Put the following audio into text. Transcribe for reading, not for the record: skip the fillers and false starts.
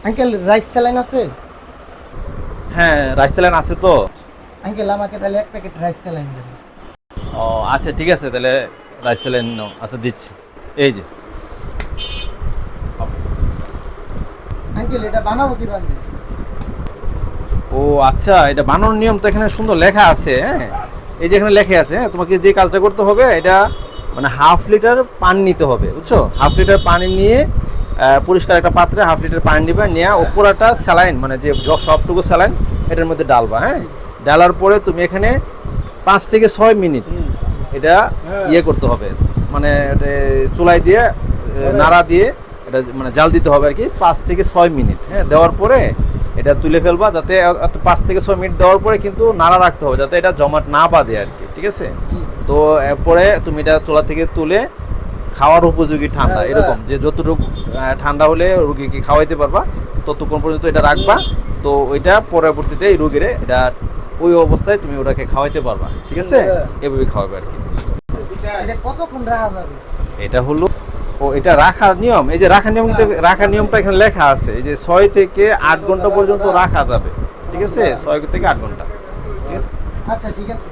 Uncle rice saline আছে? হ্যাঁ, rice saline আছে তো। আঙ্কেল আমাকে তাহলে এক প্যাকেট রাইস স্যালাইন দেন। ও আচ্ছা, ঠিক আছে, তাহলে রাইস স্যালাইন নাও। আচ্ছা, দিচ্ছি। এই যে। আঙ্কেল এটা বানাবো কিভাবে? ও আচ্ছা, এটা বানানোর নিয়ম তো এখানে সুন্দর লেখা আছে। হ্যাঁ, এই যে এখানে লেখা আছে। হ্যাঁ, তোমাকে যে কাজটা করতে হবে, এটা মানে হাফ লিটার পানি নিতে হবে, বুঝছো? হাফ লিটার পানি নিয়ে পরিষ্কার একটা পাত্রে হাফ লিটার পানি নিবে, নিয়ে ওপরটা স্যালাইন মানে যে সবটুকু স্যালাইন এটার মধ্যে ডালবা। হ্যাঁ, ডালার পরে তুমি এখানে 5 থেকে 6 মিনিট এটা ইয়ে করতে হবে, মানে চুলায় দিয়ে নাড়া দিয়ে এটা মানে জাল দিতে হবে আর কি 5 থেকে 6 মিনিট। হ্যাঁ, দেওয়ার পরে এটা তুলে ফেলবা, যাতে 5 থেকে 6 মিনিট দেওয়ার পরে কিন্তু নাড়া রাখতে হবে যাতে এটা জমাট না বাঁধে আর কি, ঠিক আছে? তো এরপরে তুমি এটা চুলা থেকে তুলে খাওয়ার উপযোগী ঠান্ডা, এরকম যে যতটুকু ঠান্ডা হলে রুগীকে খাওয়াইতে পারবা ততক্ষণ পর্যন্ত এটা রাখবা। তো ওইটা পরবর্তীতে এই রুগীরে এটা ওই অবস্থায় তুমি ওটাকে খাওয়াইতে পারবা, ঠিক আছে? এভাবে খাওয়াবে আর কি। এটা কতক্ষণ রাখা যাবে? এটা হলো এটা রাখার নিয়ম। এই যে রাখার নিয়ম, কিন্তু রাখার নিয়মটা এখানে লেখা আছে, এই যে 6 থেকে 8 ঘন্টা পর্যন্ত রাখা যাবে, ঠিক আছে? 6 থেকে 8 ঘন্টা, ঠিক আছে? আচ্ছা ঠিক আছে।